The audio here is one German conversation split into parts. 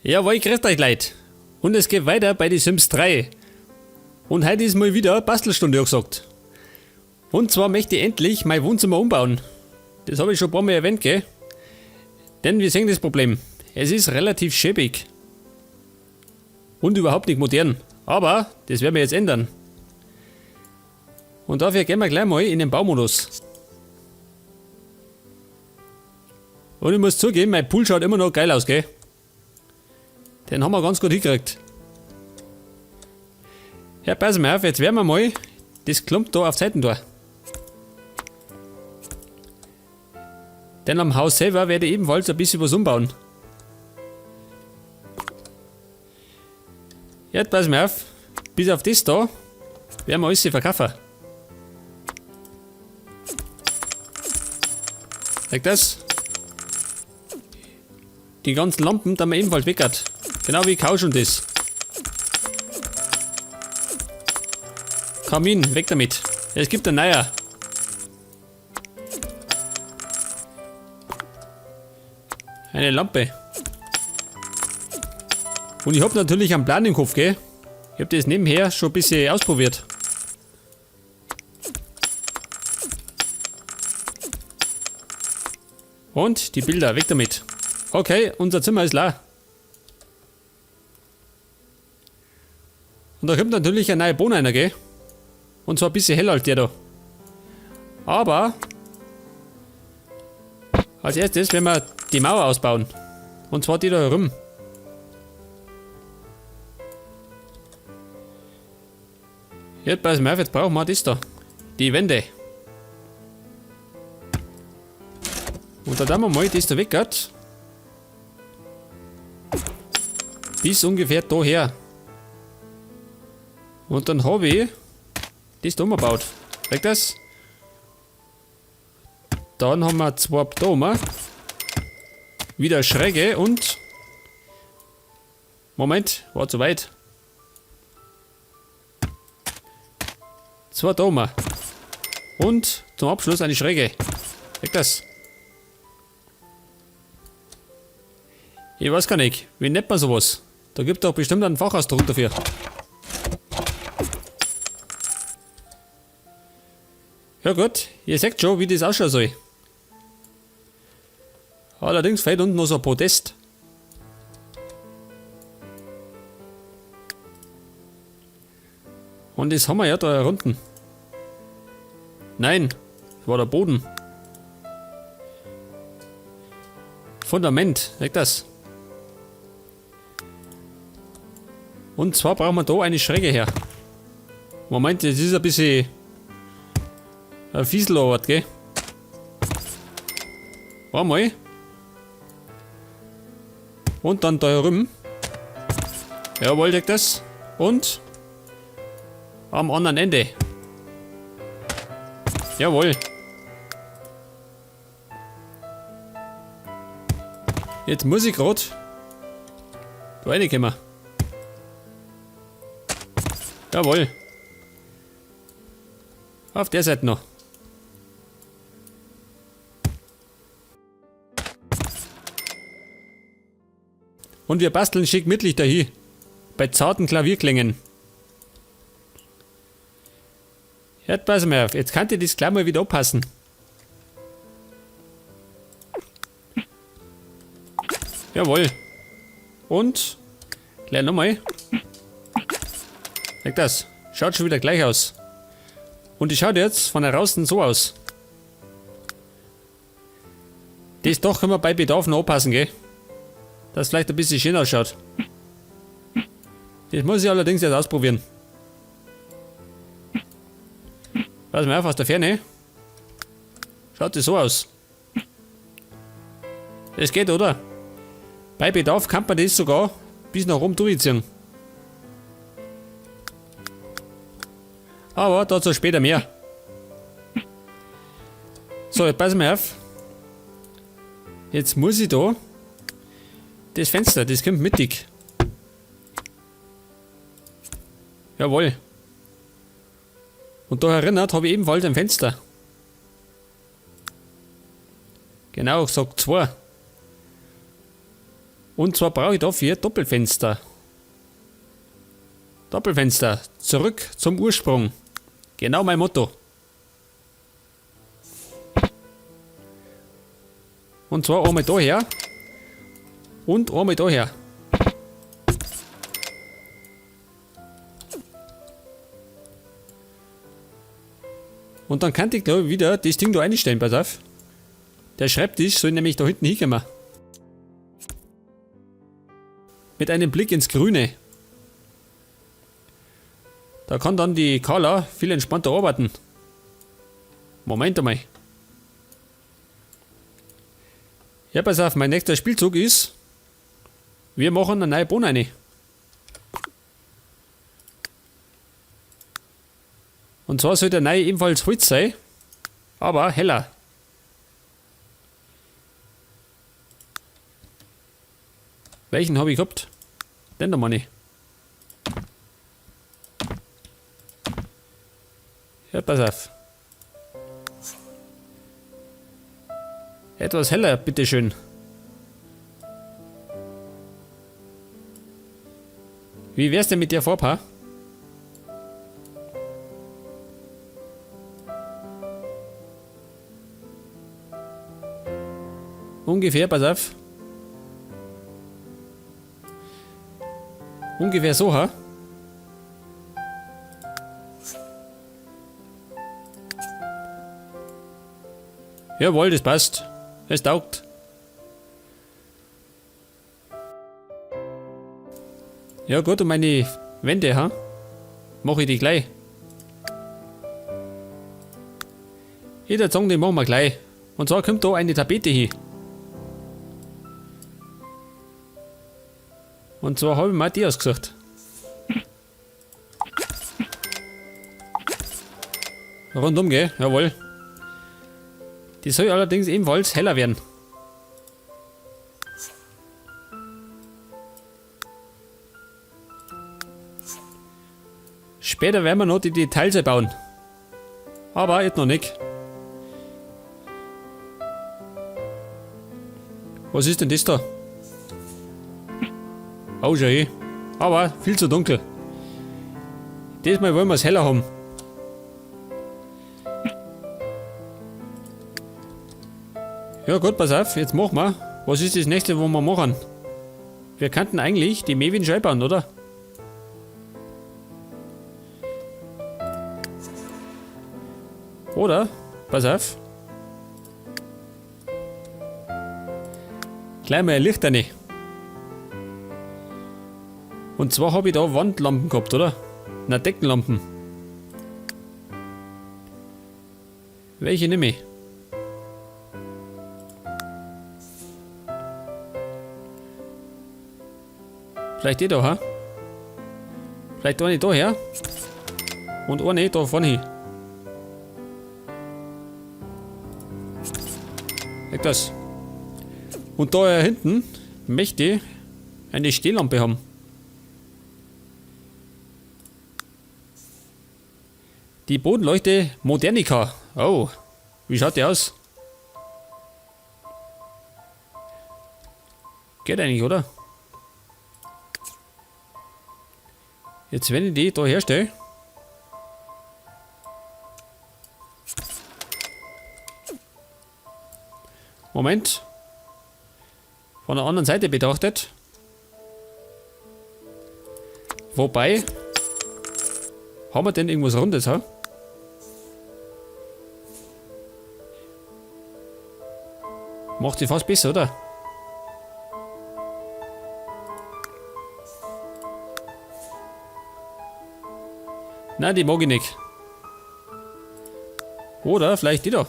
Jawohl, grüßt euch Leute. Und es geht weiter bei die Sims 3. Und heute ist mal wieder Bastelstunde angesagt. Und zwar möchte ich endlich mein Wohnzimmer umbauen. Das habe ich schon ein paar Mal erwähnt, gell? Denn wir sehen das Problem. Es ist relativ schäbig. Und überhaupt nicht modern. Aber das werden wir jetzt ändern. Und dafür gehen wir gleich mal in den Baumodus. Und ich muss zugeben, mein Pool schaut immer noch geil aus, gell? Den haben wir ganz gut hingekriegt. Ja, pass mal auf, jetzt werden wir mal das Klump da auf die Seiten da. Denn am Haus selber werde ich ebenfalls ein bisschen was umbauen. Jetzt pass mal auf, bis auf das da werden wir alles verkaufen. Seht das? Die ganzen Lampen, da man ebenfalls weg hat. Genau wie Couch und das. Kamin, weg damit. Es gibt einen neuer. Eine Lampe. Und ich habe natürlich einen Plan im Kopf, gell? Ich habe das nebenher schon ein bisschen ausprobiert. Und die Bilder, weg damit. Okay, unser Zimmer ist leer. Und da kommt natürlich ein neuer Boden rein, gell? Und zwar ein bisschen heller als der da. Aber als erstes werden wir die Mauer ausbauen. Und zwar die da herum. Jetzt pass mal auf, jetzt brauchen wir das da. Die Wände. Und da tun wir mal das da weg hat. Bis ungefähr daher. Und dann habe ich das da umgebaut. Weg das. Dann haben wir zwei da oben. Wieder schräge und... Moment, war zu weit. Zwei da oben. Und zum Abschluss eine schräge. Weg das. Ich weiß gar nicht, wie nennt man sowas? Da gibt es doch bestimmt einen Fachausdruck dafür. Ja gut, ihr seht schon, wie das ausschauen soll. Allerdings fehlt unten noch so ein Podest. Und das haben wir ja da unten. Nein, das war der Boden. Fundament, weg das. Und zwar brauchen wir da eine Schräge her. Moment, das ist ein bisschen ein Fieselarbeit, gell? Einmal. Und dann da herum. Jawohl, deckt das. Und am anderen Ende. Jawohl. Jetzt muss ich gerade da reinkommen. Jawohl. Auf der Seite noch. Und wir basteln schick mittlich dahin. Bei zarten Klavierklängen. Hört pass mal auf, jetzt kann ihr das gleich mal wieder abpassen. Jawohl. Und gleich nochmal. Sag das. Schaut schon wieder gleich aus. Und die schaut jetzt von draußen so aus. Das doch können wir bei Bedarf noch anpassen, gell? Dass es vielleicht ein bisschen schön ausschaut. Das muss ich allerdings jetzt ausprobieren. Pass mal auf, aus der Ferne. Schaut das so aus. Das geht, oder? Bei Bedarf kann man das sogar bis nach oben durchziehen. Aber dazu später mehr. So, jetzt pass mal auf. Jetzt muss ich da das Fenster, das kommt mittig. Jawohl. Und da erinnert habe ich ebenfalls ein Fenster. Genau, sagt 2. Und zwar brauche ich dafür Doppelfenster. Doppelfenster. Zurück zum Ursprung. Genau mein Motto. Und zwar einmal daher. Und einmal daher. Und dann kann ich glaube ich wieder das Ding da einstellen, pass auf. Der Schreibtisch soll nämlich da hinten hinkommen. Mit einem Blick ins Grüne. Da kann dann die Carla viel entspannter arbeiten. Moment einmal. Ja, pass auf, mein nächster Spielzug ist, wir machen eine neue Bohne rein. Und zwar soll der neue ebenfalls Holz sein, aber heller. Welchen habe ich gehabt? Den da meine ich. Ja, pass auf. Etwas heller, bitteschön. Wie wär's denn mit der Farbe? Ungefähr, pass auf. Ungefähr so, ha? Jawohl, das passt. Es taugt. Ja gut, und meine Wände, ha? Mache ich die gleich. Jeder Song, den machen wir gleich. Und zwar kommt da eine Tapete hin. Und zwar habe ich mir die ausgesucht. Rundum, gell? Jawohl. Die soll allerdings ebenfalls heller werden. Später werden wir noch die Details erbauen. Aber jetzt noch nicht. Was ist denn das da? Oh, schön. Aber viel zu dunkel. Diesmal wollen wir es heller haben. Ja gut, pass auf, jetzt machen wir. Was ist das nächste, was wir machen? Wir könnten eigentlich die Mewin schon bauen, oder? Oder, pass auf. Gleich mal ein Licht rein. Und zwar habe ich da Wandlampen gehabt, oder? Na, Deckenlampen. Welche nehme ich? Vielleicht die da, ha? Vielleicht eine da her. Und eine da vorne hin. Weg das. Und da hinten möchte ich eine Stehlampe haben. Die Bodenleuchte Modernica. Oh, wie schaut die aus? Geht eigentlich, oder? Jetzt, wenn ich die da herstelle. Moment. Von der anderen Seite betrachtet. Wobei. Haben wir denn irgendwas Rundes, ha? Macht sie fast besser, oder? Nein, die mag ich nicht. Oder vielleicht die da.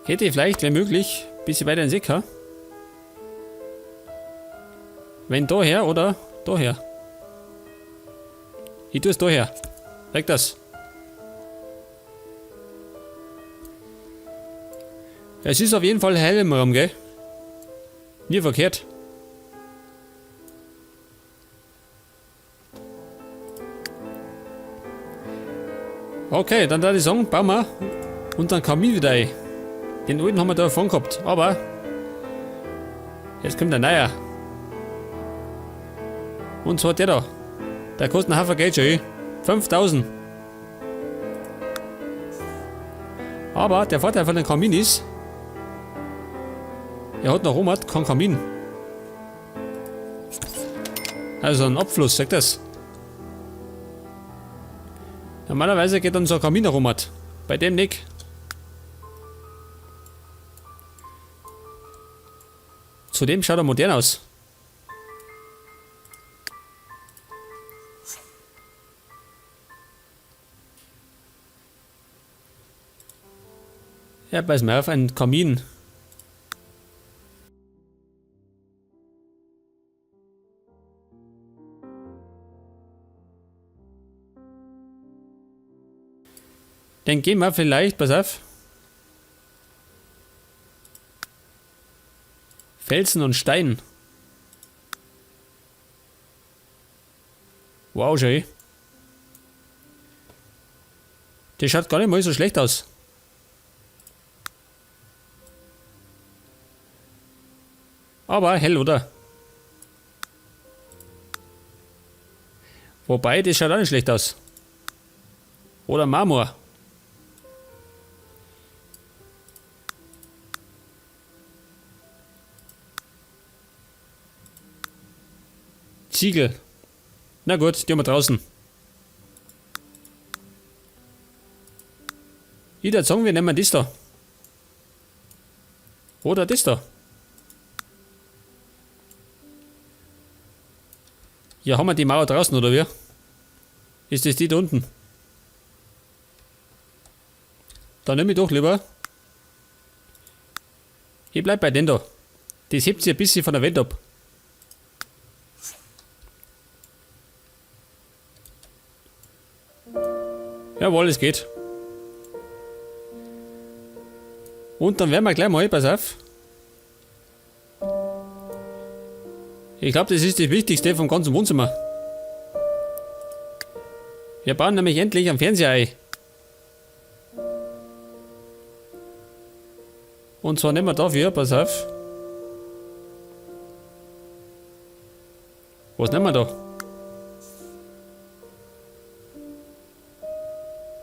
Hätte ich vielleicht, wenn möglich, ein bisschen weiter in den Sick, ha? Wenn daher oder daher. Ich tue es daher. Zeig das. Es ist auf jeden Fall hell im Raum, gell? Nie verkehrt. Okay, dann würde ich sagen, bauen wir unseren Kamin wieder ein. Den alten haben wir da davon gehabt, aber jetzt kommt der neue. Und zwar der da. Der kostet einen Haufen Geld schon. 5000. Aber der Vorteil von dem Kamin ist, er hat noch oben keinen Kamin. Also ein Abfluss, sagt das. Normalerweise geht dann so ein Kamin herum. Bei dem nicht. Zudem schaut er modern aus. Ja, pass mal auf, ein Kamin. Dann gehen wir vielleicht, pass auf. Felsen und Stein. Wow, schön. Das schaut gar nicht mal so schlecht aus. Aber hell, oder? Wobei, das schaut auch nicht schlecht aus. Oder Marmor. Ziegel. Na gut, die haben wir draußen. Ich würde sagen, wir nehmen das da. Oder das da. Hier haben wir die Mauer draußen, oder wie? Ist das die da unten? Da nehme ich doch lieber. Ich bleib bei den da. Das hebt sich ein bisschen von der Wand ab. Jawohl, es geht. Und dann werden wir gleich mal, pass auf. Ich glaube, das ist das Wichtigste vom ganzen Wohnzimmer. Wir bauen nämlich endlich einen Fernseher ein. Und zwar nehmen wir dafür, pass auf. Was nehmen wir da?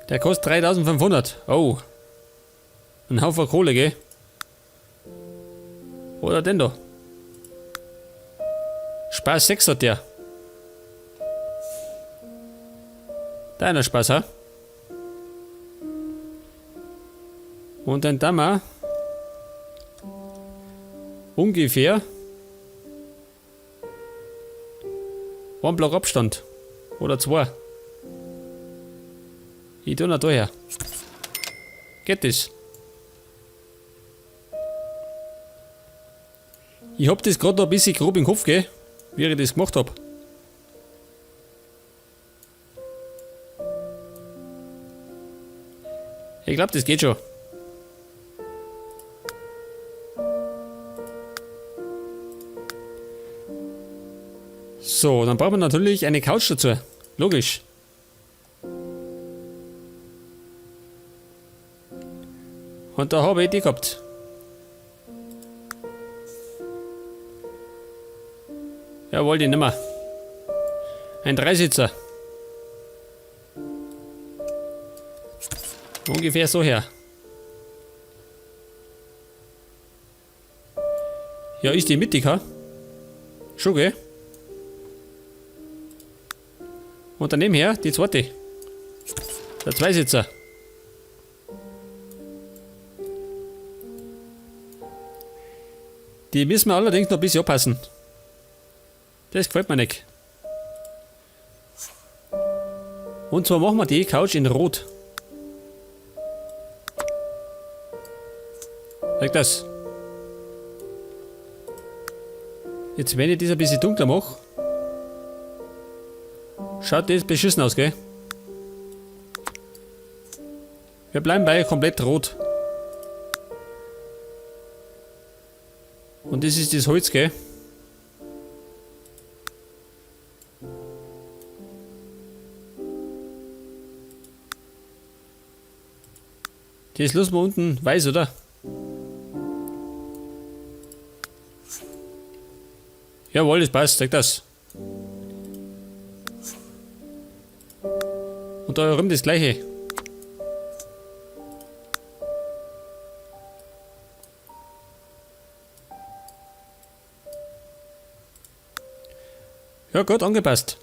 Der kostet 3500. Oh. Ein Haufen Kohle, gell? Oder den da? Spaß 6 hat der. Deiner Spaß, ha? Und dann da mal ungefähr ein Block Abstand. Oder 2. Ich tue noch da her. Geht das? Ich hab das gerade noch ein bisschen grob im Kopf, gell? Wie ich das gemacht hab. Ich glaube, das geht schon. So, dann brauchen wir natürlich eine Couch dazu. Logisch. Und da habe ich die gehabt. Jawohl, die nimmer. Ein Dreisitzer. Ungefähr so her. Ja, ist die mittig, ha? Schon, gell? Und daneben her die zweite. Der Zweisitzer. Die müssen wir allerdings noch ein bisschen abpassen. Das gefällt mir nicht. Und zwar machen wir die Couch in Rot. Sag das. Jetzt, wenn ich das ein bisschen dunkler mache, schaut das beschissen aus, gell? Wir bleiben bei komplett rot. Und das ist das Holz, gell? Das lassen wir unten weiß, oder? Jawohl, das passt, sag das. Und da rum das gleiche. Ja gut, angepasst.